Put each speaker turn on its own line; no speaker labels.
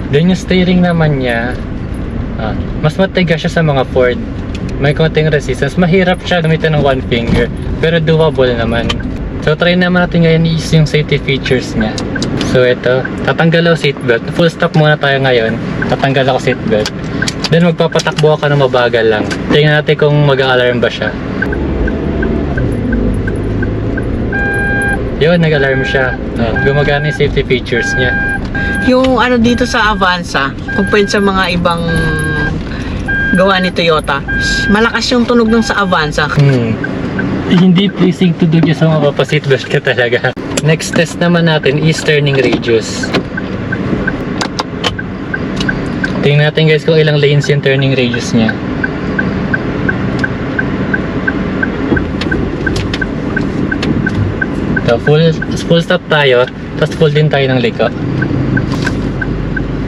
Then yung steering naman niya, mas matigas siya sa mga Ford. May konting resistance. Mahirap siya gamitin ng one finger, pero doable naman. So try naman natin ngayon is yung safety features niya. So ito, tatanggal ako seatbelt. Full stop muna tayo ngayon. Tatanggal ako seatbelt. Then magpapatakbo ka na mabagal lang. Tingnan natin kung mag-alarm ba siya. Yun, nag-alarm siya. Gumagana yung safety features niya.
Yung ano dito sa Avanza, compared sa mga ibang gawa ni Toyota, malakas yung tunog ng sa Avanza.
Hindi pleasing to do sa mapapaseatbelt ka talaga. Next test naman natin is turning radius. Tingnan natin guys kung ilang lanes yung turning radius niya. So full stop tayo, tapos full din tayo ng liko.